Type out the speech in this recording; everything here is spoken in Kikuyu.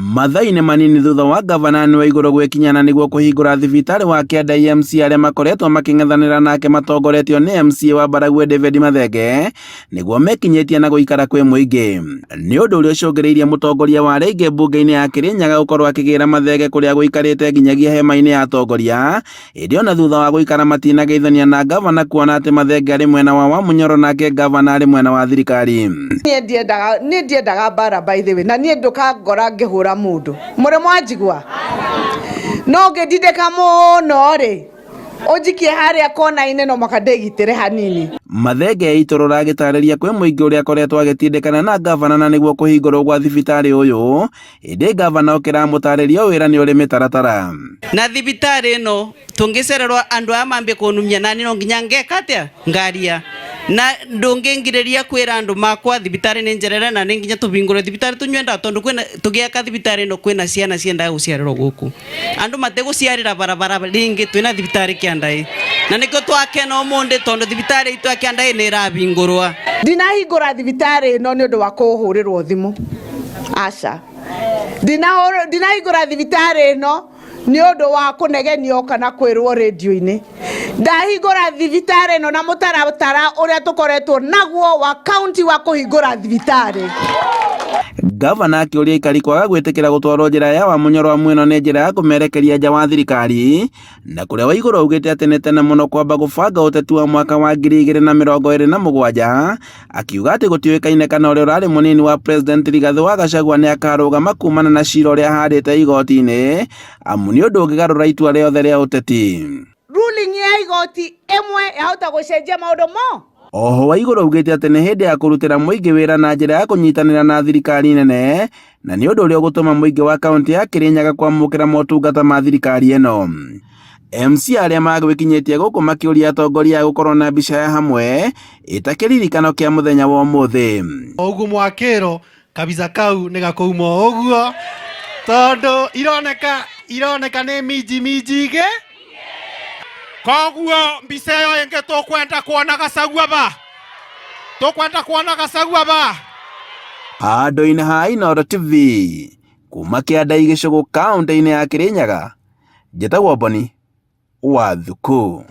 Mathainĩ manini thutha wa gavana Anne Waigũrũ gwĩkinyana nĩguo kũhingũra thibitarĩ wa Kianda MC arĩa makoretwo makĩng'ethanĩra nake matongoretio nĩ MCA wa Baragwe David Mathenge nĩguo mekinyĩtie na gũikara kwĩ mũingĩ. Nĩ ũndũ ũrĩa ũcũngĩrĩirie mũtongoria wa Rĩngĩ mbunge-inĩ ya Kĩrĩnyaga gũkorwo akĩgĩra Mathenge kũrĩa gũikarĩte nginyagia hema-inĩ ya atongoria, ĩndĩ ona thutha wa gũikara matinageithania na gavana kuona atĩ Mathenge arĩ mwena wa Wamunyoro nake gavana arĩ mwena wa thirikari. Niĩ ndiendaga mbara by the way, na niĩ ndũkangora ngĩhũra mundu mũrĩ mwanjigua no ngĩndindĩka mũno rĩ ũnjikie harĩa kona-inĩ no makandĩgitĩre hanini. Mathenge eitũrũra agĩtarĩria kwĩ mũingĩ ũrĩa akoretwo agĩtindĩkana na gavana na nĩguo kũhingũrwo gwa thibitarĩ ũyũ, ĩndĩ gavana ũkĩramũtarĩria wĩra nĩ ũrĩ mĩtaratara. Na thibitarĩ ĩno tũngĩcererwo andũ aya mambie kũnumia nani no nginya ngeka atĩa ngaria na ndũngĩngirĩria kwĩra andũ makwa thibitarĩ nĩ njerere na nĩ nginya tũhingũre thibitarĩ tũnywenda tondũ kwĩna tũgĩaka thibitarĩ ĩno kwĩna ciana ciendaga gũciarĩrwo gũkũ, andũ mategũciarĩra barabara rĩngĩ twĩna thibitarĩ Kĩanda na nĩkĩo twakena ũmũndĩ tondũ thibitarĩ itũ ya Kĩanda nĩ ĩrahingũrwo. Ndinahingũra thibitarĩ ĩno nĩ ũndũ wa kũhũrĩrwo thimũ, aca ndinahingũra thibitarĩ ĩno nĩ ũndũ wa kũnegenio kana kwĩrwo radio-inĩ. Ndahingũra thibitarĩ ĩno na mũtaratara ũrĩa tũkoretwo naguo wa kaunti wa kũhingũra thibitarĩ. Gavana akĩũria aikari kwaga gwĩtĩkĩra gũtwarwo njĩra ya Wamunyoro mwena nĩ njĩra ya kũmerekeria nja wa thirikari, na kũrĩa Waigũrũ augĩte atĩ nĩ tene mũno kwamba gũbanga ũteti wa mwaka wa 2027, akiuga atĩ gũtiũĩkaine kana ũrĩa ũrarĩ mũnini wa President Rigathĩ wa Gachagua nĩ akarũgama kumana na cira ũrĩa ahandĩte igoti-inĩ, amu nĩ ũndũ ũngĩgarũra itua rĩothe rĩa ũteti. Ruling ya igoti ĩmwe yahota gũcenjia maũndũ mo. Oho Waigũrũ augĩte atĩ nĩ hĩndĩ ya kũrutĩra mũingĩ wĩra na njĩra ya kũnyitanĩra na thirikari nene, na nĩ ũndũ ũrĩa ũgũtũma mũingĩ wa kaunti ya Kĩrĩnyaga kwamũkĩra motungata ma thirikari ĩno. MC arĩa magwĩkinyĩtie gũkũ makĩũria atongoria gũkorwo na mbica ya hamwe ĩtakĩririkano kĩa mũthenya wa ũmũthĩ. Ũguo mwakĩrwo kabica kau nĩ gakũuma ũguo tondũ ironeka nĩ minji koguo mbica ĩyo ĩngĩ tũkwenda kuona Gachagua ba handũ-inĩ ha Inooro TV kuma Kĩanda gĩcũgũ kaunti-inĩ ya Kĩrĩnyaga, njĩtagwo Boni Wathuku.